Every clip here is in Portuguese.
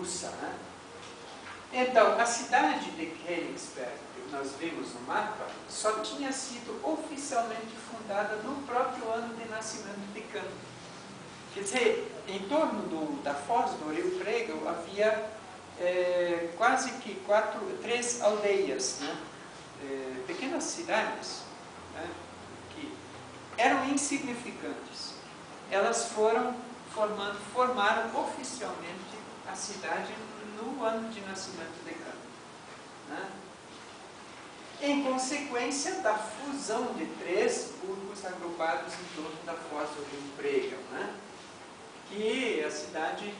russa, né? Então, a cidade de Königsberg, que nós vimos no mapa, só tinha sido oficialmente fundada no próprio ano de nascimento de Kant. Quer dizer, em torno da foz do rio Pregel havia quase que 3 aldeias, né? Pequenas cidades, né? Que eram insignificantes. Elas formaram oficialmente a cidade no ano de nascimento de Kant, né? Em consequência da fusão de 3 burgos agrupados em torno da foz do rio Pregel, né? Que a cidade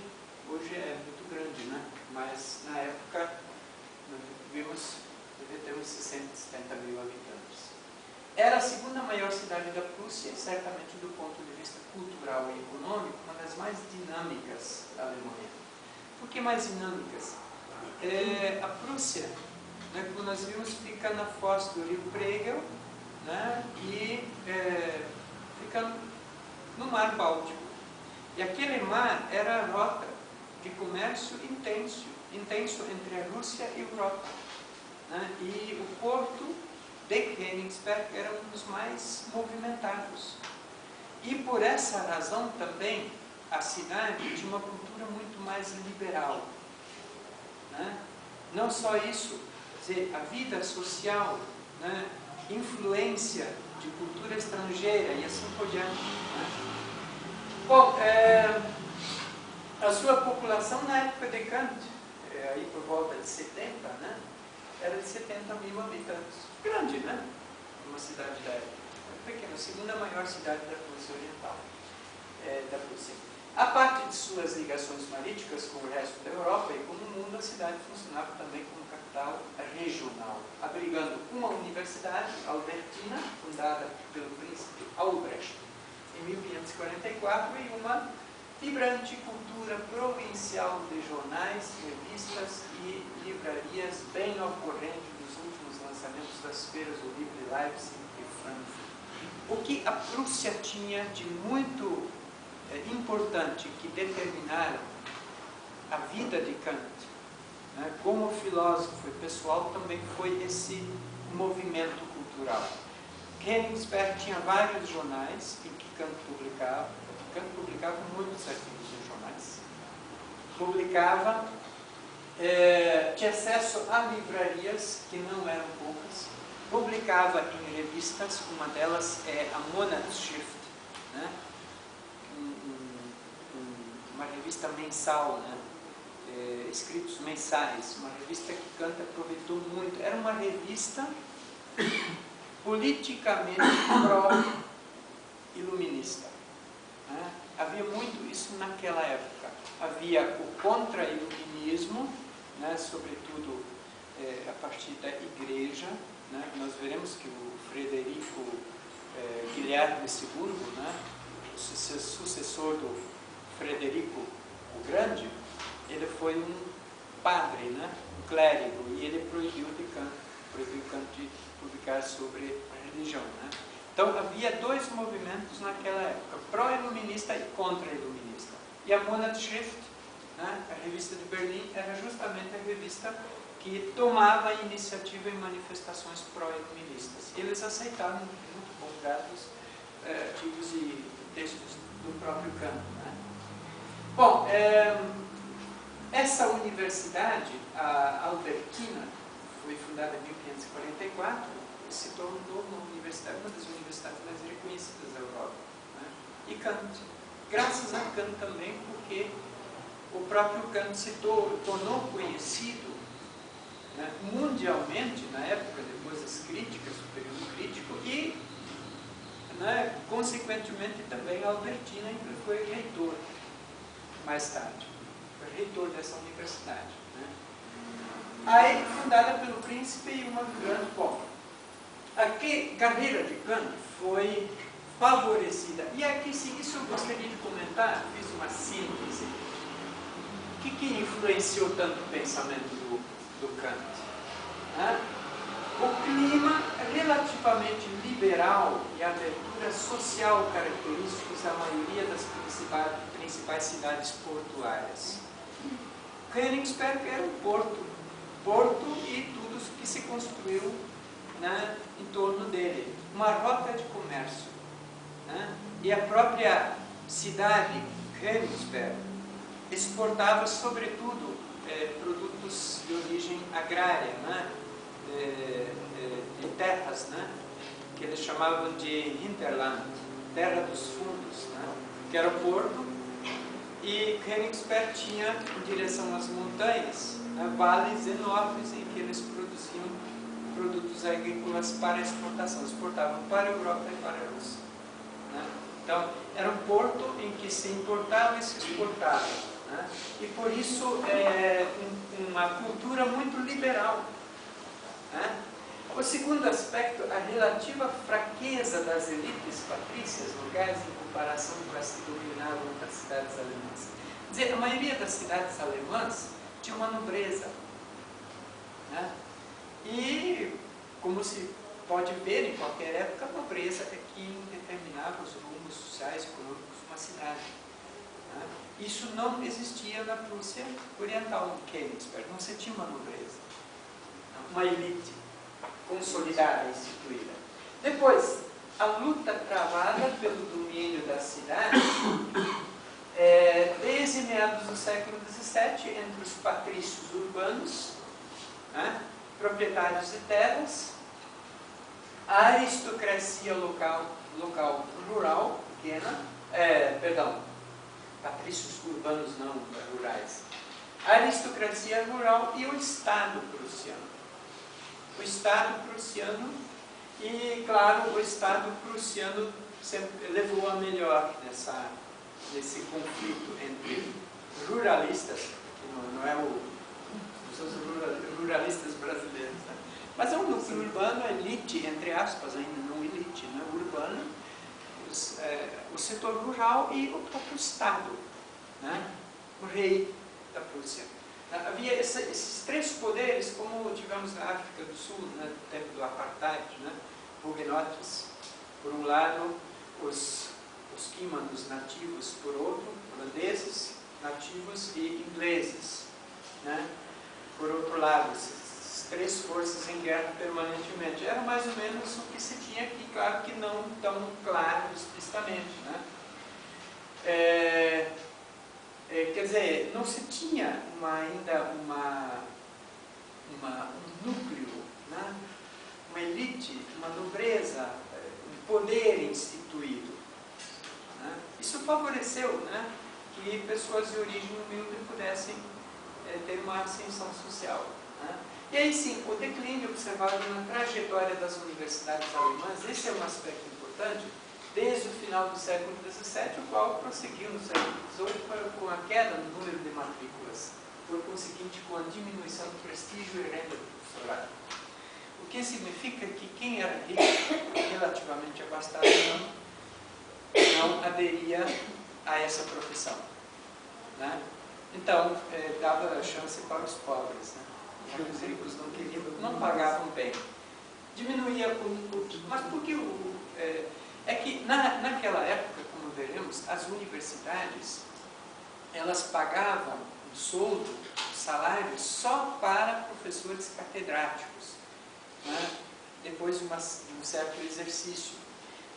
hoje é muito grande, né? Mas na época nós vimos, devia ter uns 60, 70 mil habitantes. Era a segunda maior cidade da Prússia, certamente do ponto de vista cultural e econômico, uma das mais dinâmicas da Alemanha. Por que mais dinâmicas? A Prússia, né, como nós vimos, fica na foz do rio Pregel, né, e fica no Mar Báltico. E aquele mar era a rota de comércio intenso entre a Rússia e a Europa, né, e o porto de Königsberg era um dos mais movimentados. E por essa razão também a cidade tinha uma cultura muito mais liberal, né? Não só isso, quer dizer, a vida social, né? Influência de cultura estrangeira e assim por diante, né? Bom, a sua população na época de Kant, aí por volta de 70, né? Era de 70 mil habitantes. Grande, né? Uma cidade da época. Pequena, a segunda maior cidade da Prússia Oriental. Da Prússia. A parte de suas ligações marítimas com o resto da Europa e com o mundo, a cidade funcionava também como capital regional, abrigando uma universidade, Albertina, fundada pelo príncipe Albrecht em 1544, e uma vibrante cultura provincial de jornais, revistas e livrarias bem ao corrente dos últimos lançamentos das feiras do livro de Leipzig e Frankfurt. O que a Prússia tinha de muito importante que determinaram a vida de Kant, né, como filósofo e pessoal, também foi esse movimento cultural. Königsberg tinha vários jornais em que Kant publicava. Kant publicava muitos artigos em jornais. Publicava, tinha acesso a livrarias, que não eram poucas. Publicava em revistas, uma delas é a Monatsschrift, né? Uma revista mensal, né? Escritos mensais, uma revista que Kant aproveitou muito. Era uma revista politicamente pró-iluminista, né? Havia muito isso naquela época. Havia o contra-iluminismo, né? Sobretudo a partir da igreja, né? Nós veremos que o Frederico Guilherme II, né? O sucessor do Frederico o Grande, ele foi um padre, né? Um clérigo, e ele proibiu Kant de publicar sobre a religião, né? Então havia 2 movimentos naquela época, pró-iluminista e contra-iluminista. E a Monatsschrift, né? A revista de Berlim, era justamente a revista que tomava a iniciativa em manifestações pró-iluministas. Eles aceitaram muito bom grados artigos e textos do próprio Kant, né? Bom, essa universidade, a Albertina, foi fundada em 1544 e se tornou uma das universidades mais reconhecidas da Europa, né? E Kant, graças a Kant também, porque o próprio Kant se tornou conhecido, né, mundialmente, na época, depois das críticas, do período crítico, e, né, consequentemente também a Albertina, que foi reitor mais tarde, foi reitor dessa universidade, né? Aí, fundada pelo príncipe e uma grande povo. A carreira de Kant foi favorecida, e aqui, isso eu gostaria de comentar, fiz uma síntese. O que influenciou tanto o pensamento do Kant? Né? O clima relativamente liberal e a abertura social característicos da maioria das principais cidades portuárias. Königsberg era um porto e tudo o que se construiu, né, em torno dele. Uma rota de comércio. Né? E a própria cidade, Königsberg, exportava, sobretudo, produtos de origem agrária, né? De terras, né? Que eles chamavam de Hinterland, terra dos fundos, né? Que era o porto, e Königsberg tinha, em direção às montanhas, né, vales enormes em que eles produziam produtos agrícolas para exportação, exportavam para a Europa e para a Rússia. Né? Então, era um porto em que se importava e se exportava. Né? E por isso, uma cultura muito liberal. Né? O segundo aspecto, a relativa fraqueza das elites patrícias locais em comparação com as que dominavam as cidades alemãs. Quer dizer, a maioria das cidades alemãs tinha uma nobreza. Né? E, como se pode ver em qualquer época, a nobreza é que determinava os rumos sociais e econômicos de uma cidade. Né? Isso não existia na Prússia Oriental, em Königsberg. Não se tinha uma nobreza, uma elite consolidada, instituída. Depois, a luta travada pelo domínio da cidade, desde meados do século XVII, entre os patrícios urbanos, né, proprietários de terras, a aristocracia local rural, pequena, patrícios urbanos não rurais, a aristocracia rural e o Estado prussiano. O Estado prussiano e, claro, o Estado prussiano sempre levou a melhor nesse conflito entre ruralistas, que não é os ruralistas brasileiros, né? Mas é um núcleo urbano, elite, entre aspas, ainda não elite, né? Urbano, o setor rural e o próprio Estado, né? O rei da Prússia. Havia esses três poderes, como tivemos na África do Sul, né, no tempo do apartheid, né, huguenotes, por um lado, os químanos nativos, por outro, holandeses, nativos e ingleses, né, por outro lado, essas três forças em guerra permanentemente. Era mais ou menos o que se tinha aqui, claro que não tão claro explicitamente, né. Quer dizer, não se tinha ainda um núcleo, né? Uma elite, uma nobreza, um poder instituído. Né? Isso favoreceu, né, que pessoas de origem humilde pudessem ter uma ascensão social. Né? E aí sim, o declínio observado na trajetória das universidades alemãs, esse é um aspecto importante, desde o final do século XVII, o qual prosseguiu no século XVIII com a queda no número de matrículas, por conseguinte com a diminuição do prestígio e renda do professorado. O que significa que quem era rico, relativamente abastado, não aderia a essa profissão. Né? Então, dava chance para os pobres. Né? Os ricos não queriam, não pagavam bem. Diminuía mas por que é que naquela época, como veremos, as universidades, elas pagavam um soldo, um salário só para professores catedráticos, né? Depois de um certo exercício.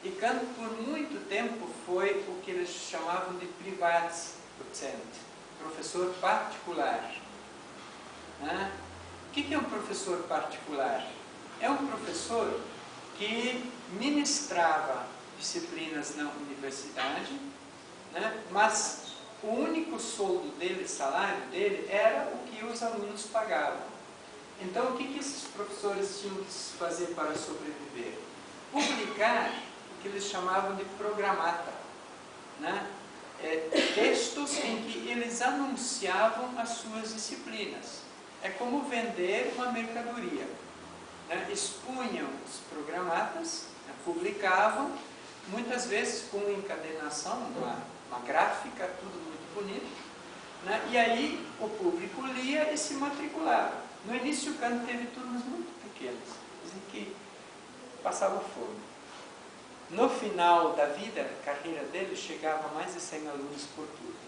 E Kant, por muito tempo, foi o que eles chamavam de Privatdozent, professor particular. Né? O que é um professor particular? É um professor que ministrava disciplinas na universidade, né? Mas o único soldo dele, salário dele, era o que os alunos pagavam. Então, o que esses professores tinham que fazer para sobreviver? Publicar o que eles chamavam de programata, né? Textos em que eles anunciavam as suas disciplinas. É como vender uma mercadoria. Né? Expunham os programatas, né? Publicavam, muitas vezes com encadenação, uma gráfica, tudo muito bonito, né? E aí o público lia e se matriculava. No início, Kant teve turmas muito pequenas, em que passava fome. No final da vida, a carreira dele chegava a mais de 100 alunos por turma.